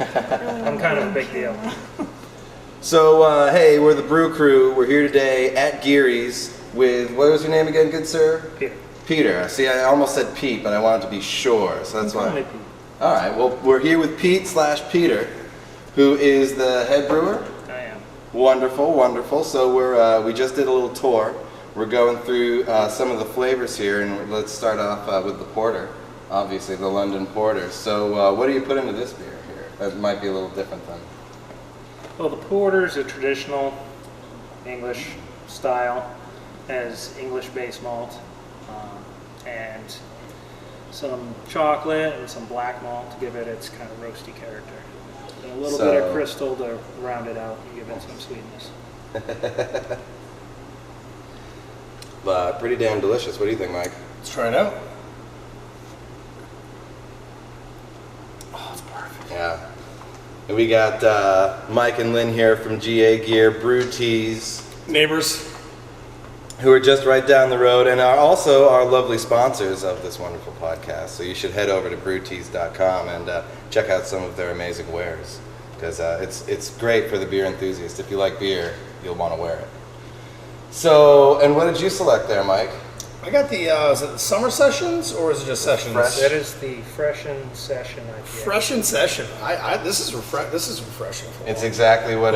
I'm kind of a big deal. So, hey, we're the Brew Crew. We're here today at Gearys with, what was your name again, good sir? Peter. Peter. See, I almost said Pete, but I wanted to be sure, so that's why. Only Pete. All right, well, we're here with Pete/Peter, who is the head brewer. I am. Wonderful, wonderful. So we just did a little tour. We're going through some of the flavors here, and let's start off with the porter, obviously the London Porter. So what do you put into this beer here? That might be a little different than. Well, the porter is a traditional English style, has English base malt and some chocolate and some black malt to give it its kind of roasty character. And a little bit of crystal to round it out and give it some sweetness. Pretty damn delicious. What do you think, Mike? Let's try it out. Oh, it's perfect. Yeah. And we got Mike and Lynn here from GA Gear, Brew Teas. Neighbors. Who are just right down the road and are also our lovely sponsors of this wonderful podcast. So you should head over to brewteas.com and check out some of their amazing wares. Because it's great for the beer enthusiast. If you like beer, you'll want to wear it. So, and what did you select there, Mike? I got the, is it the summer sessions or is it just sessions? That is the Fresh in Session IPA. Fresh in Session. This is refreshing. It's exactly what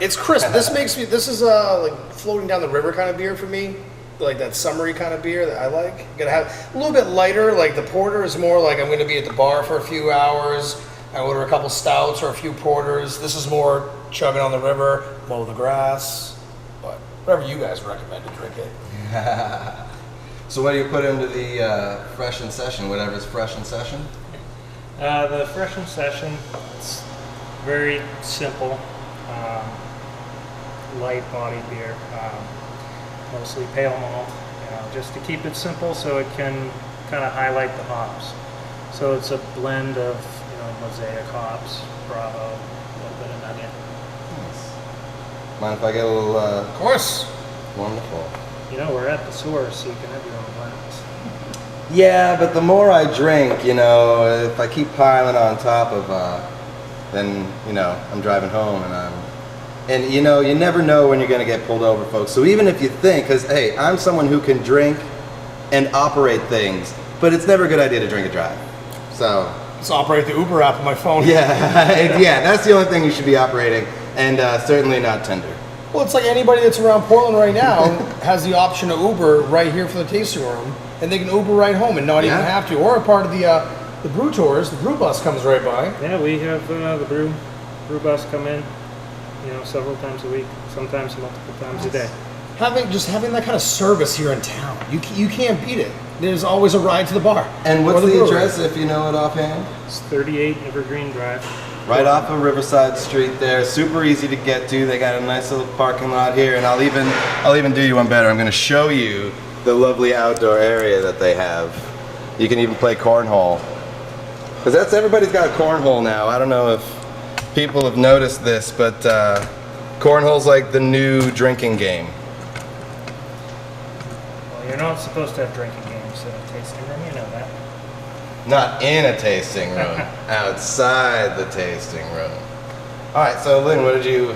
It's crisp. This is like floating down the river kind of beer for me. Like that summery kind of beer that I like. Gonna have a little bit lighter. Like the porter is more like I'm going to be at the bar for a few hours. I order a couple stouts or a few porters. This is more chugging on the river, mow the grass. But whatever you guys recommend to drink it. So what do you put into the Fresh in Session, whatever's Fresh in Session? The Fresh in Session, it's very simple, light body beer, mostly pale malt, just to keep it simple so it can kind of highlight the hops. So it's a blend of Mosaic hops, Bravo, a little bit of Nugget. Nice. Mind if I get a little? Of course. Wonderful. We're at the source, so you can have your own blends. Yeah, but the more I drink, if I keep piling on top of, then, I'm driving home and you never know when you're going to get pulled over, folks. So even if you think, because, hey, I'm someone who can drink and operate things, but it's never a good idea to drink and drive. So. Let's operate the Uber app on my phone. Yeah, yeah, that's the only thing you should be operating, and certainly not Tinder. Well, it's like anybody that's around Portland right now has the option to Uber right here for the tasting room, and they can Uber right home and not even have to. Or a part of the brew tours, the brew bus comes right by. Yeah, we have the brew bus come in, several times a week, sometimes multiple times a day. Having that kind of service here in town, you can't beat it. There's always a ride to the bar. And what's the address, if you know it offhand? It's 38 Evergreen Drive. Right off of Riverside Street there, super easy to get to. They got a nice little parking lot here, and I'll even do you one better. I'm going to show you the lovely outdoor area that they have. You can even play cornhole. Because everybody's got a cornhole now. I don't know if people have noticed this, but cornhole's like the new drinking game. Well, you're not supposed to have drinking games in a tasting room, you know that. Not in a tasting room, outside the tasting room. All right, so Lynn, what did you?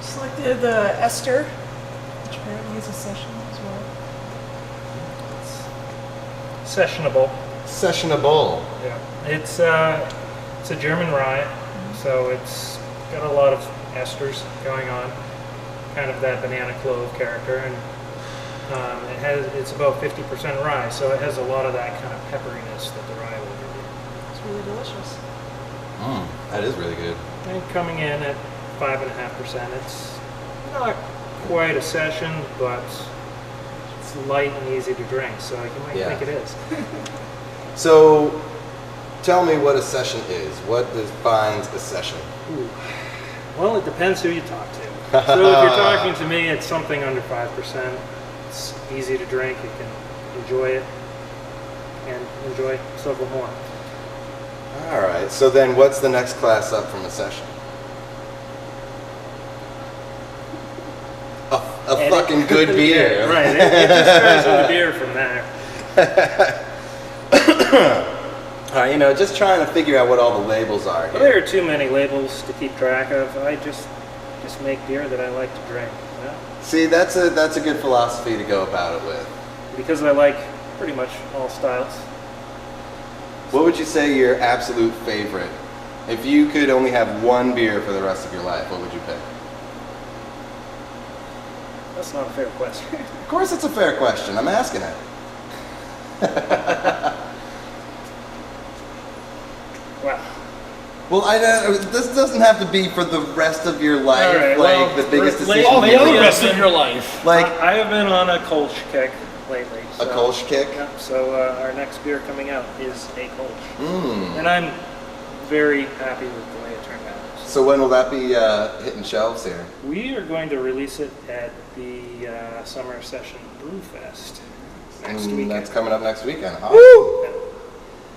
Selected the Ester, which apparently is a session as well. It's sessionable. Sessionable. Yeah, it's a German rye, so it's got a lot of esters going on, kind of that banana clove character, and it's about 50% rye, so it has a lot of that kind of pepperiness that the rye will give you. It's really delicious. That is really good. And coming in at 5.5%, it's not quite a session, but it's light and easy to drink, so you might think it is. So, tell me what a session is. What defines a session? Ooh. Well, it depends who you talk to. So if you're talking to me, it's something under 5%. It's easy to drink. You can enjoy it and enjoy several more. All right. So then what's the next class up from a session? A fucking good beer. Yeah, right. It just goes with the beer from there. You know, just trying to figure out what all the labels are Well, there here. are too many labels to keep track of. I just make beer that I like to drink. You know? See, that's a good philosophy to go about it with. Because I like pretty much all styles. What would you say your absolute favorite? If you could only have one beer for the rest of your life, what would you pick? That's not a fair question. Of course it's a fair question. I'm asking it. Wow. Well, this doesn't have to be for the rest of your life, All right, like well, the biggest lately- decision. Oh, the Lately, other I've rest of been- your life. Like I have been on a Kolsch kick lately. a Kolsch kick? Yeah, so our next beer coming out is a Kolsch. Mm. And I'm very happy with the way it turned out. So when will that be hitting shelves here? We are going to release it at the Summer Session Brew Fest next weekend. That's coming up next weekend. Woo!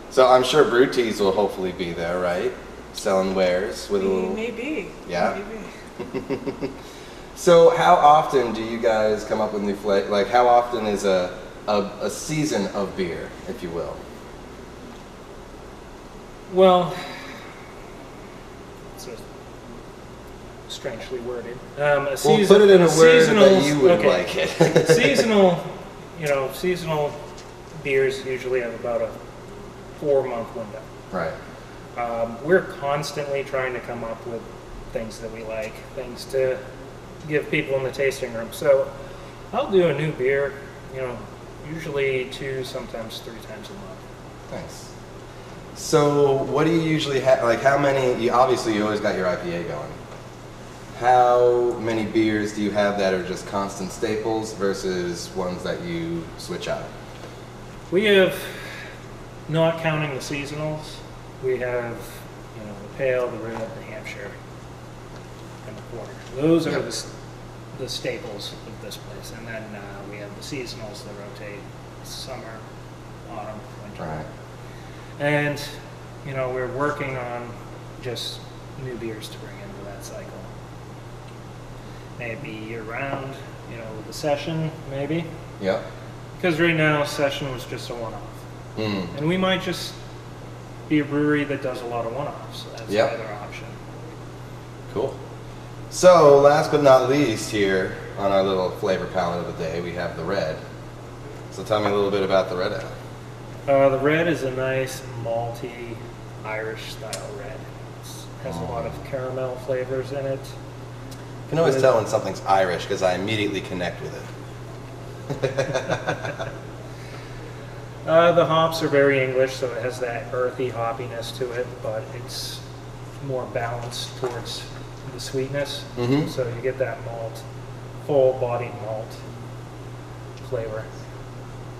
So I'm sure Brew Tees will hopefully be there, right? Selling wares with a little... Maybe. Yeah. Maybe. So how often do you guys come up with new flavors? Like how often is a season of beer, if you will? Well, it's strangely worded. Put it in a word that you would okay. like it. Seasonal beers usually have about a 4-month window. Right. We're constantly trying to come up with things that we like, things to give people in the tasting room. So I'll do a new beer, usually 2, sometimes 3 times a month. Nice. So what do you usually have? Like how many? Obviously, you always got your IPA going. How many beers do you have that are just constant staples versus ones that you switch out? We have, not counting the seasonals, we have, the pale, the red, the Hampshire, and the porter. Those are Yep. the staples of this place. And then we have the seasonals that rotate summer, autumn, winter. Right. And, we're working on just new beers to bring into that cycle. Maybe year round, with the session, maybe. Yep. Because right now, session was just a one-off. Mm. And we might just be a brewery that does a lot of one-offs. That's Yep. the other option. Cool. So last but not least here on our little flavor palette of the day, we have the red. So tell me a little bit about the red ale. The red is a nice malty Irish style red. It has a lot of caramel flavors in it. You can always tell when something's Irish because I immediately connect with it. The hops are very English, so it has that earthy hoppiness to it, but it's more balanced towards the sweetness. Mhm. So you get that malt, full-bodied malt flavor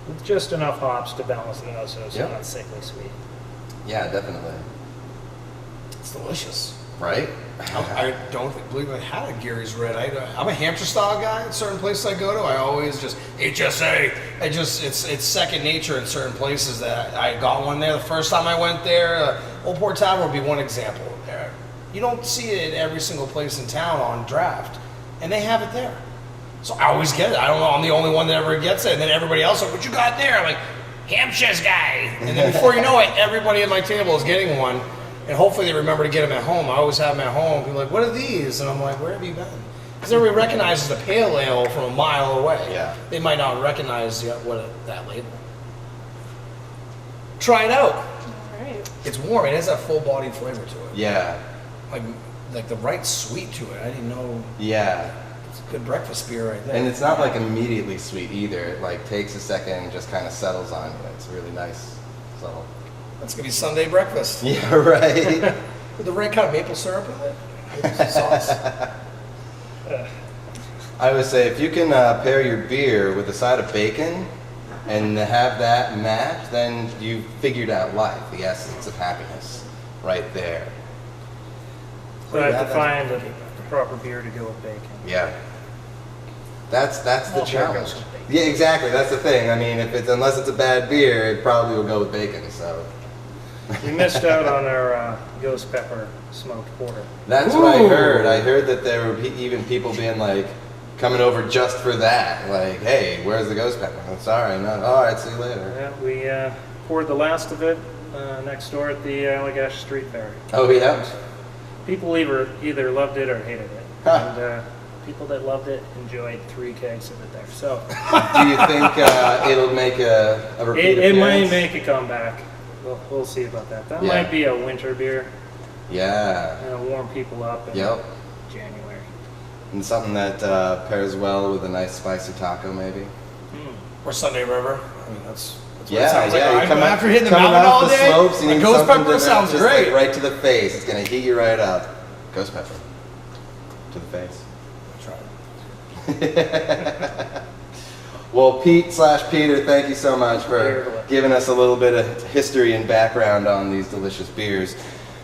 with just enough hops to balance it out, so it's Yep. not sickly sweet. Yeah, definitely. It's delicious. Right? I don't believe I had a Gearys Red. I'm a Hampshire style guy. At certain places I go to, I always just HSA. It's second nature in certain places. That I got one there the first time I went there. Old Port Tavern would be one example. There, you don't see it in every single place in town on draft, and they have it there. So I always get it. I don't know. I'm the only one that ever gets it, and then everybody else like, "What you got there?" I'm like, "Hampshire's guy." And then before you know it, everybody at my table is getting one. And hopefully they remember to get them at home. I always have them at home. People are like, "What are these?" And I'm like, "Where have you been?" Because everybody recognizes the pale ale from a mile away. Yeah. They might not recognize that label. Try it out. All right. It's warm. It has that full-bodied flavor to it. Yeah. Like the right sweet to it. I didn't know. Yeah. It's a good breakfast beer right there. And it's not like immediately sweet either. It like takes a second and just kind of settles on you. It's really nice. So. That's gonna be Sunday breakfast. Yeah, right. With the right kind of maple syrup in it. Maple sauce. I would say if you can pair your beer with a side of bacon and have that match, then you've figured out life, the essence of happiness, right there. So I have to find the proper beer to go with bacon. Yeah. That's the All beer challenge. goes with bacon. Yeah, exactly. That's the thing. I mean, unless it's a bad beer, it probably will go with bacon. So. We missed out on our ghost pepper smoked porter. That's what I Ooh. heard. I heard that there were even people being like, coming over just for that. Like, hey, where's the ghost pepper? I'm sorry, not. All right, see you later. Yeah, we poured the last of it next door at the Allagash Street Fair. Oh yeah. People either loved it or hated it. Huh. And people that loved it enjoyed 3 kegs of it there. So Do you think it'll make a repeat it might appearance? make a comeback. We'll see about that. That Yeah. might be a winter beer. Yeah. And warm people up in Yep. January. And something that pairs well with a nice spicy taco, maybe. Or Sunday River. I mean, that's what Yeah, it sounds yeah. like. You come After hitting the coming mountain off all the day, slopes, you a need ghost something pepper to sounds just, great. like, right to the face. It's gonna heat you right up. Ghost pepper. To the face. Well, Pete/Peter, thank you so much for giving us a little bit of history and background on these delicious beers.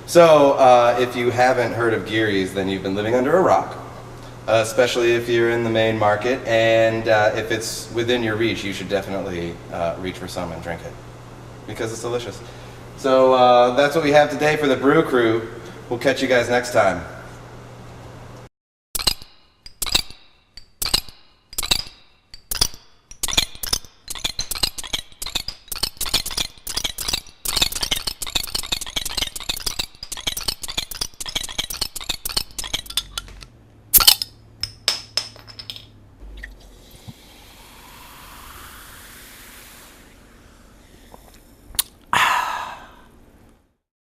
So, if you haven't heard of Gearys, then you've been living under a rock, especially if you're in the Maine market, and if it's within your reach, you should definitely reach for some and drink it, because it's delicious. So, that's what we have today for the Brew Crew. We'll catch you guys next time.